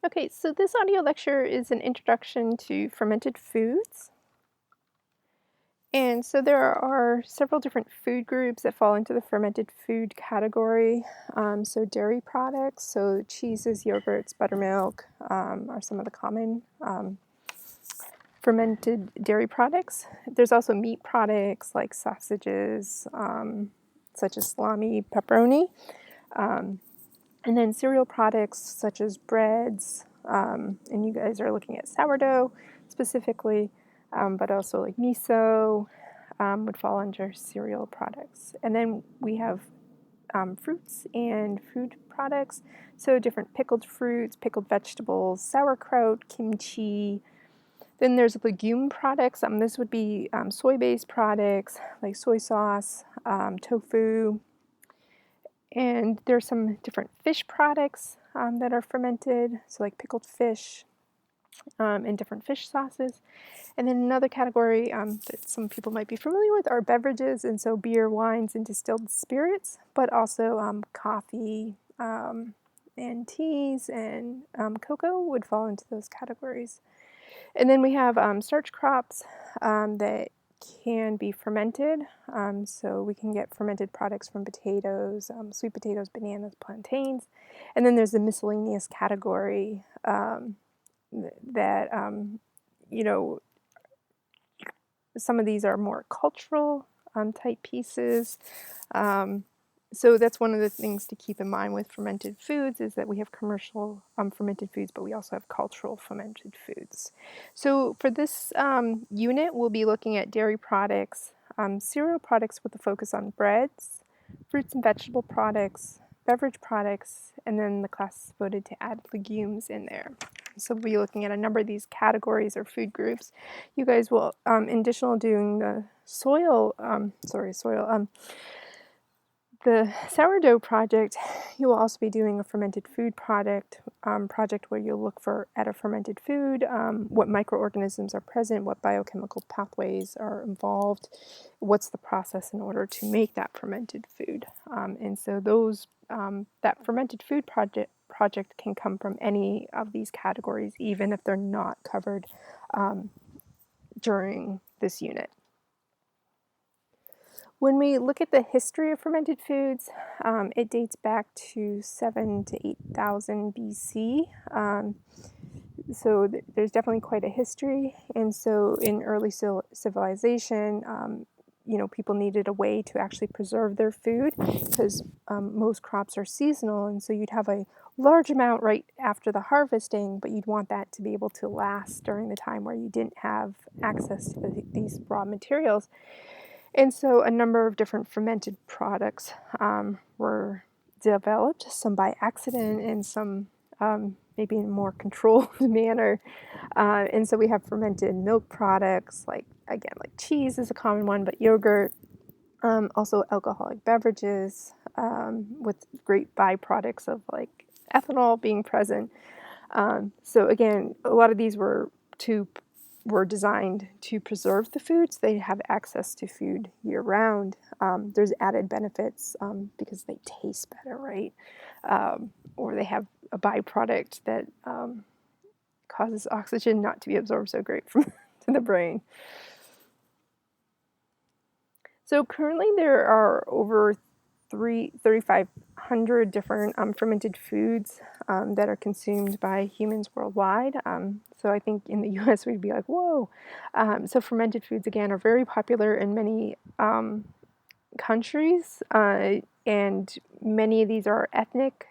Okay, so this audio lecture is an introduction to fermented foods. And so there are several different food groups that fall into the fermented food category. So dairy products, so cheeses, yogurts, buttermilk are some of the common fermented dairy products. There's also meat products like sausages, such as salami, pepperoni. And then cereal products such as breads, and you guys are looking at sourdough specifically, but also like miso would fall under cereal products. And then we have fruits and food products, so different pickled fruits, pickled vegetables, sauerkraut, kimchi. Then there's legume products. This would be soy-based products like soy sauce, tofu, and there's some different fish products that are fermented, so like pickled fish and different fish sauces. And then another category that some people might be familiar with are beverages, and so beer, wines, and distilled spirits, but also coffee and teas and cocoa would fall into those categories. And then we have starch crops that can be fermented. So we can get fermented products from potatoes, sweet potatoes, bananas, plantains. And then there's the miscellaneous category that, you know, some of these are more cultural type pieces. So that's one of the things to keep in mind with fermented foods is that we have commercial fermented foods, but we also have cultural fermented foods. So for this unit, we'll be looking at dairy products, cereal products with a focus on breads, fruits and vegetable products, beverage products, and then the class is voted to add legumes in there. So we'll be looking at a number of these categories or food groups. You guys will, in addition to doing the the sourdough project, you will also be doing a fermented food project where you'll look at a fermented food, what microorganisms are present, what biochemical pathways are involved, what's the process in order to make that fermented food. And so that fermented food project can come from any of these categories, even if they're not covered during this unit. When we look at the history of fermented foods, it dates back to 7 to 8,000 BC. So there's definitely quite a history. And so in early civilization, people needed a way to actually preserve their food because most crops are seasonal. And so you'd have a large amount right after the harvesting, but you'd want that to be able to last during the time where you didn't have access to these raw materials. And so a number of different fermented products were developed, some by accident and some maybe in a more controlled manner. And so we have fermented milk products, like cheese is a common one, but yogurt, also alcoholic beverages with great byproducts of like ethanol being present. So again, a lot of these were designed to preserve the food so they have access to food year round. There's added benefits because they taste better, right? Or they have a byproduct that causes oxygen not to be absorbed so great from to the brain. So currently there are over 3,500 different fermented foods that are consumed by humans worldwide. So I think in the US we'd be like, whoa. So fermented foods, again, are very popular in many countries, and many of these are ethnic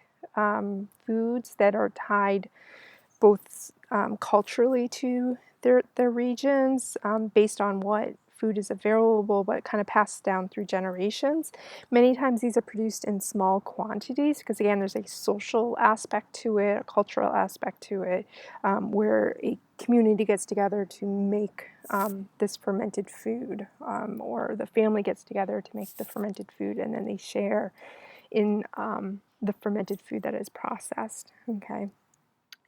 foods that are tied both culturally to their regions based on what food is available, but kind of passed down through generations. Many times these are produced in small quantities because, again, there's a social aspect to it, a cultural aspect to it, where a community gets together to make this fermented food, or the family gets together to make the fermented food, and then they share in the fermented food that is processed. Okay.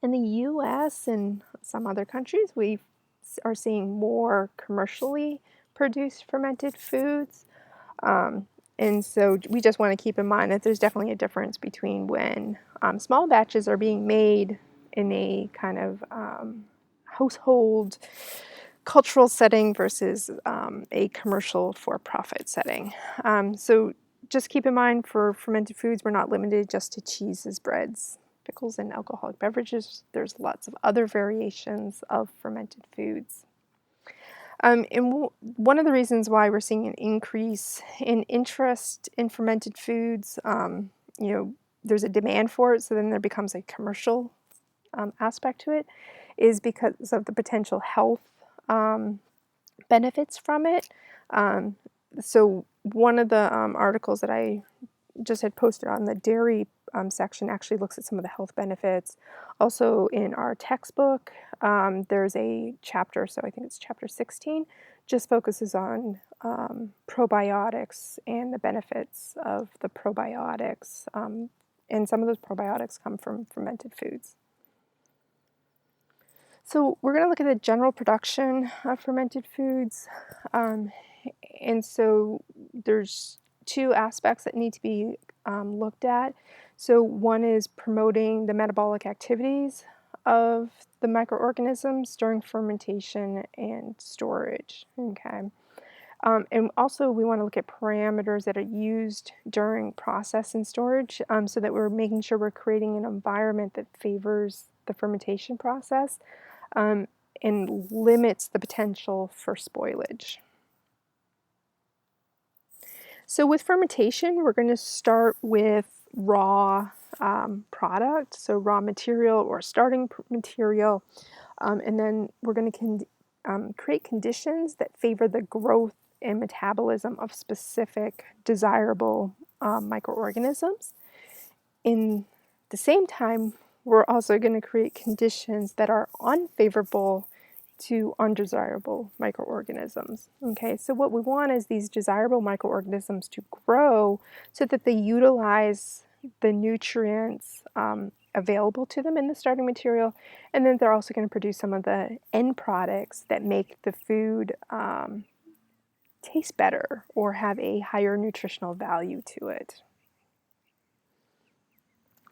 In the US and some other countries, we are seeing more commercially produced fermented foods. And so we just want to keep in mind that there's definitely a difference between when small batches are being made in a kind of household cultural setting versus a commercial for-profit setting. So just keep in mind, for fermented foods, we're not limited just to cheeses, breads, pickles, and alcoholic beverages. There's lots of other variations of fermented foods. One of the reasons why we're seeing an increase in interest in fermented foods, there's a demand for it, so then there becomes a commercial aspect to it, is because of the potential health benefits from it. So one of the articles that I just had posted on the dairy section actually looks at some of the health benefits. Also in our textbook, there's a chapter, so I think it's chapter 16, just focuses on probiotics and the benefits of the probiotics. And some of those probiotics come from fermented foods. So we're going to look at the general production of fermented foods. And so there's two aspects that need to be looked at. So one is promoting the metabolic activities of the microorganisms during fermentation and storage. Okay. And also we want to look at parameters that are used during process and storage, so that we're making sure we're creating an environment that favors the fermentation process and limits the potential for spoilage. So with fermentation, we're going to start with raw product, so raw material or starting material, and then we're going to create conditions that favor the growth and metabolism of specific desirable microorganisms. In the same time, we're also going to create conditions that are unfavorable to undesirable microorganisms. Okay, so what we want is these desirable microorganisms to grow so that they utilize the nutrients available to them in the starting material, and then they're also going to produce some of the end products that make the food taste better or have a higher nutritional value to it.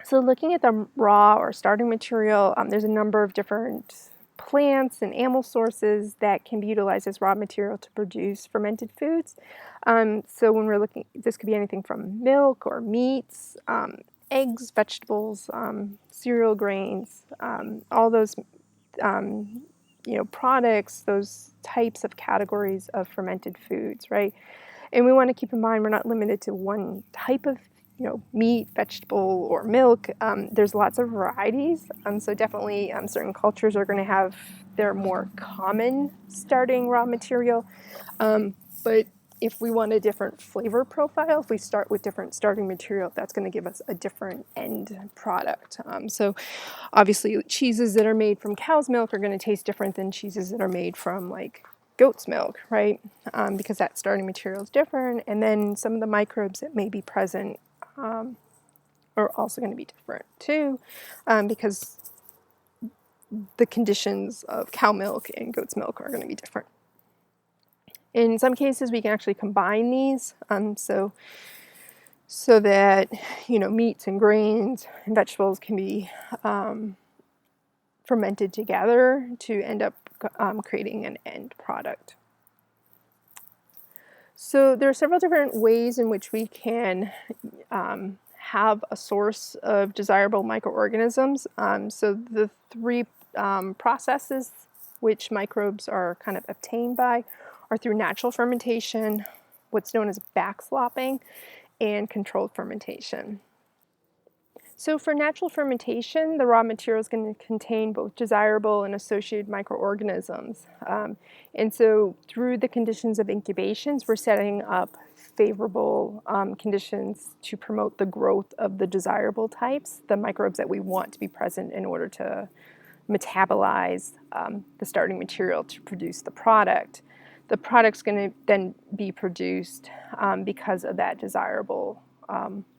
So looking at the raw or starting material, there's a number of different plants and animal sources that can be utilized as raw material to produce fermented foods. So when we're looking, this could be anything from milk or meats, eggs, vegetables, cereal grains, all those products, those types of categories of fermented foods, right? And we want to keep in mind we're not limited to one type of meat, vegetable, or milk. There's lots of varieties. So definitely certain cultures are going to have their more common starting raw material. But if we want a different flavor profile, if we start with different starting material, that's going to give us a different end product. So obviously cheeses that are made from cow's milk are going to taste different than cheeses that are made from like goat's milk, right? Because that starting material is different. And then some of the microbes that may be present are also going to be different too, because the conditions of cow milk and goat's milk are going to be different. In some cases, we can actually combine these, so that meats and grains and vegetables can be fermented together to end up creating an end product. So there are several different ways in which we can have a source of desirable microorganisms. So the three processes which microbes are kind of obtained by are through natural fermentation, what's known as backslopping, and controlled fermentation. So for natural fermentation, the raw material is going to contain both desirable and associated microorganisms. And so through the conditions of incubations, we're setting up favorable conditions to promote the growth of the desirable types, the microbes that we want to be present in order to metabolize the starting material to produce the product. The product's going to then be produced because of that desirable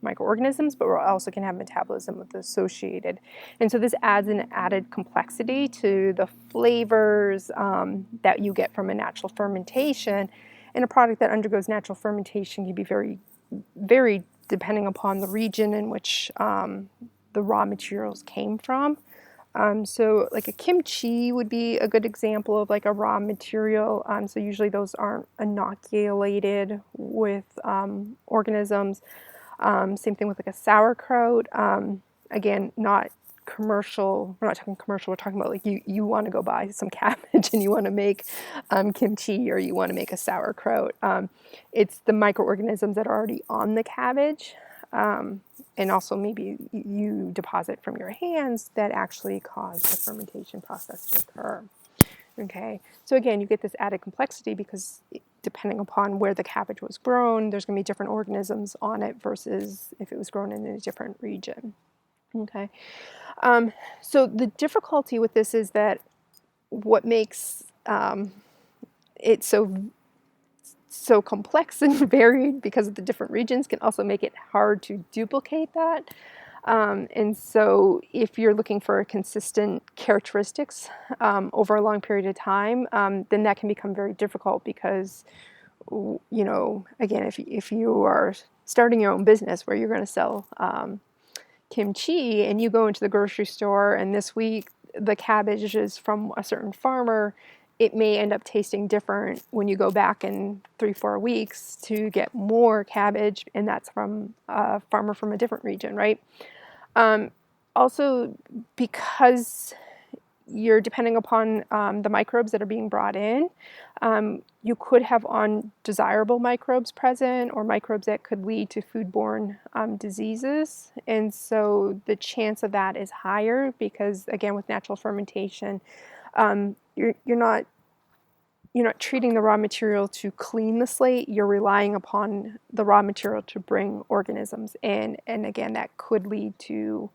microorganisms, but we're also going to have metabolism with the associated. And so this adds an added complexity to the flavors that you get from a natural fermentation. And a product that undergoes natural fermentation can be very, very depending upon the region in which the raw materials came from. So like a kimchi would be a good example of like a raw material. So usually those aren't inoculated with organisms. Same thing with like a sauerkraut. Again, not commercial. We're not talking commercial. We're talking about like you want to go buy some cabbage and you want to make kimchi, or you want to make a sauerkraut. It's the microorganisms that are already on the cabbage. And also maybe you deposit from your hands that actually cause the fermentation process to occur. Okay, so again, you get this added complexity because depending upon where the cabbage was grown, there's going to be different organisms on it versus if it was grown in a different region. Okay, so the difficulty with this is that what makes it so complex and varied because of the different regions can also make it hard to duplicate that. And so if you're looking for consistent characteristics over a long period of time, then that can become very difficult because, again, if you are starting your own business where you're going to sell kimchi and you go into the grocery store and this week the cabbage is from a certain farmer, it may end up tasting different when you go back in 3-4 weeks to get more cabbage, and that's from a farmer from a different region, right? Also, because you're depending upon the microbes that are being brought in, you could have undesirable microbes present or microbes that could lead to foodborne diseases. And so the chance of that is higher because, again, with natural fermentation, you're not treating the raw material to clean the slate. You're relying upon the raw material to bring organisms in. And again, that could lead to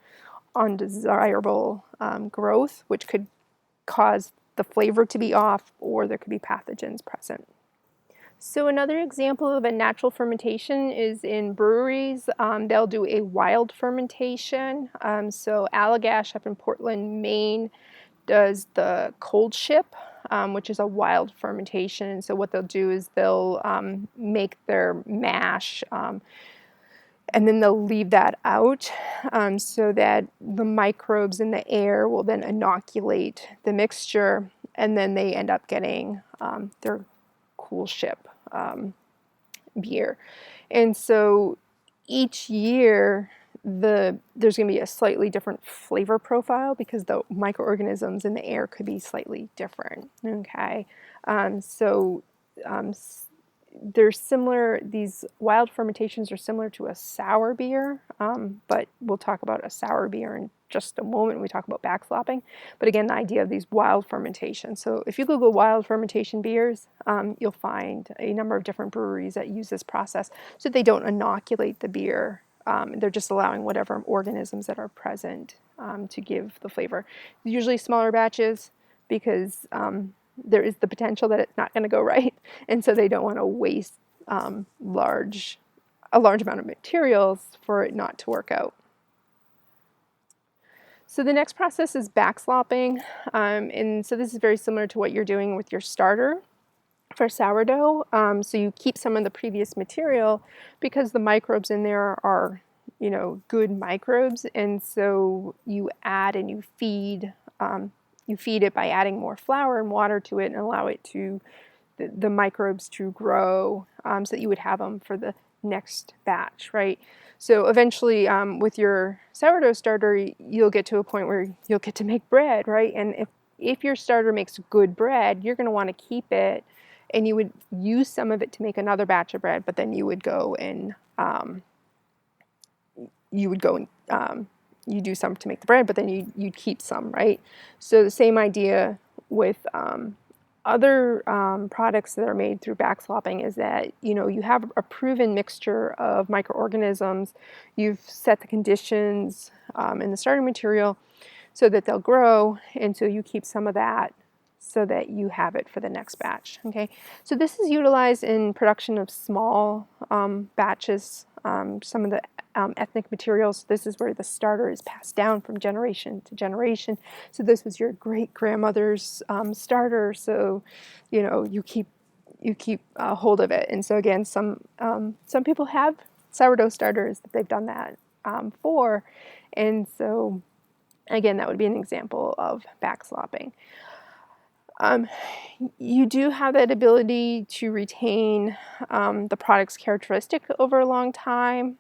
undesirable growth, which could cause the flavor to be off, or there could be pathogens present. So another example of a natural fermentation is in breweries. They'll do a wild fermentation. So Allagash up in Portland, Maine, does the cold ship, which is a wild fermentation. So what they'll do is they'll make their mash, and then they'll leave that out so that the microbes in the air will then inoculate the mixture, and then they end up getting their cool ship beer. And so each year there's going to be a slightly different flavor profile because the microorganisms in the air could be slightly different. Okay, so they're similar. These wild fermentations are similar to a sour beer, but we'll talk about a sour beer in just a moment when we talk about backslopping. But again, the idea of these wild fermentations. So if you Google wild fermentation beers, you'll find a number of different breweries that use this process so they don't inoculate the beer. They're just allowing whatever organisms that are present to give the flavor. Usually smaller batches because there is the potential that it's not going to go right, and so they don't want to waste a large amount of materials for it not to work out. So the next process is backslopping, and so this is very similar to what you're doing with your starter for sourdough. So you keep some of the previous material because the microbes in there are, good microbes, and so you add and you feed it by adding more flour and water to it and allow it to the microbes to grow so that you would have them for the next batch, right? So eventually with your sourdough starter, you'll get to a point where you'll get to make bread, right? And if your starter makes good bread, you're going to want to keep it, and you would use some of it to make another batch of bread, but then you would go and you do some to make the bread, but then you'd keep some, right? So the same idea with other products that are made through backslopping is that, you have a proven mixture of microorganisms. You've set the conditions in the starting material so that they'll grow, and so you keep some of that so that you have it for the next batch. Okay, so this is utilized in production of small batches. Some of the ethnic materials. This is where the starter is passed down from generation to generation. So this was your great grandmother's starter. So, you keep hold of it. And so again, some people have sourdough starters that they've done that for, and so Again, that would be an example of backslopping. You do have that ability to retain the product's characteristic over a long time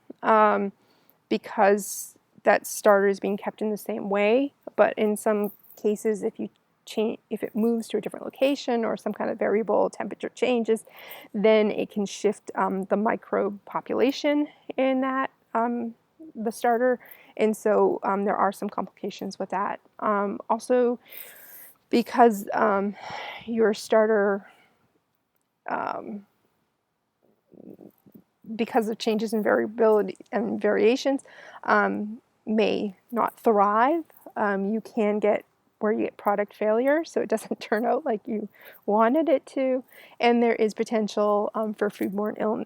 because that starter is being kept in the same way. But in some cases, if it moves to a different location or some kind of variable temperature changes, then it can shift the microbe population in that the starter, and so there are some complications with that. Also, because your starter, because of changes in variability and variations, may not thrive. You can get where you get product failure, so it doesn't turn out like you wanted it to. And there is potential for foodborne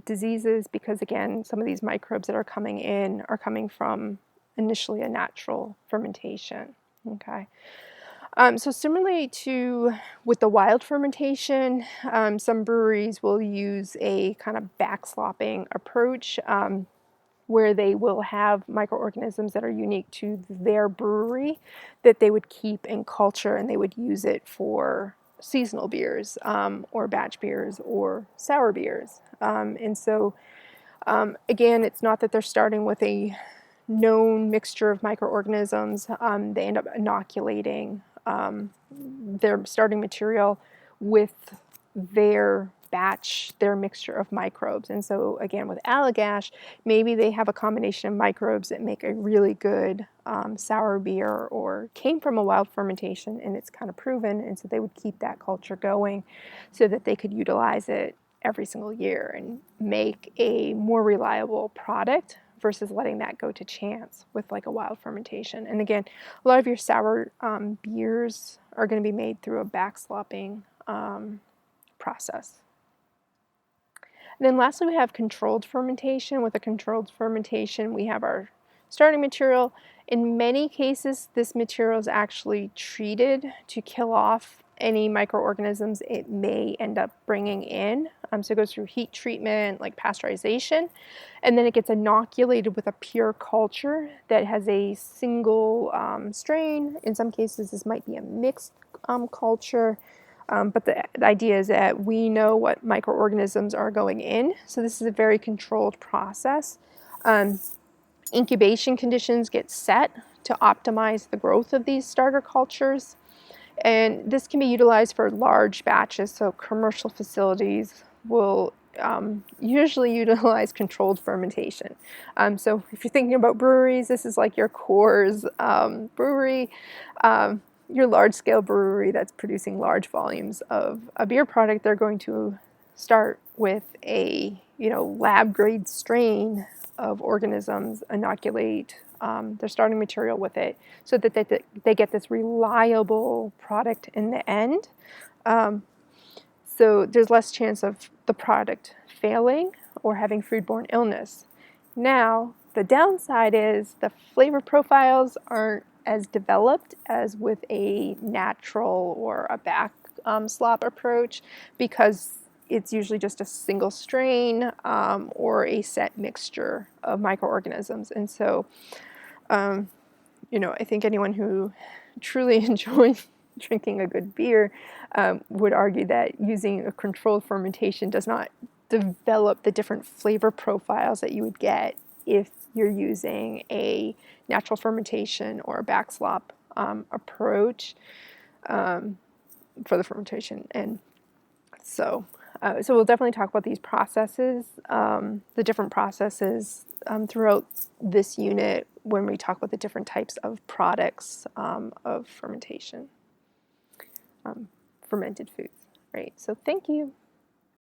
diseases because, again, some of these microbes that are coming in are coming from initially a natural fermentation. Okay. So similarly to with the wild fermentation, some breweries will use a kind of backslopping approach where they will have microorganisms that are unique to their brewery that they would keep in culture, and they would use it for seasonal beers or batch beers or sour beers. And so again, it's not that they're starting with a known mixture of microorganisms. They end up inoculating their starting material with their batch, their mixture of microbes. And so again, with Allagash, maybe they have a combination of microbes that make a really good sour beer, or came from a wild fermentation and it's kind of proven, and so they would keep that culture going so that they could utilize it every single year and make a more reliable product versus letting that go to chance with like a wild fermentation. And again, a lot of your sour beers are going to be made through a backslopping process. And then lastly, we have controlled fermentation. With a controlled fermentation, we have our starting material. In many cases, this material is actually treated to kill off any microorganisms it may end up bringing in. So it goes through heat treatment, like pasteurization, and then it gets inoculated with a pure culture that has a single strain. In some cases, this might be a mixed culture. But the idea is that we know what microorganisms are going in. So this is a very controlled process. Incubation conditions get set to optimize the growth of these starter cultures. And this can be utilized for large batches. So commercial facilities will usually utilize controlled fermentation. So if you're thinking about breweries, this is like your Coors brewery. Your large-scale brewery that's producing large volumes of a beer product, they're going to start with a lab-grade strain of organisms, inoculate their starting material with it, so that they get this reliable product in the end. So there's less chance of the product failing or having foodborne illness. Now, the downside is the flavor profiles aren't as developed as with a natural or a back slop approach, because it's usually just a single strain or a set mixture of microorganisms. And so, I think anyone who truly enjoys drinking a good beer would argue that using a controlled fermentation does not develop the different flavor profiles that you would get if you're using a natural fermentation or a backslop approach for the fermentation. And so we'll definitely talk about these processes, the different processes throughout this unit when we talk about the different types of products of fermentation, fermented foods, right? So thank you.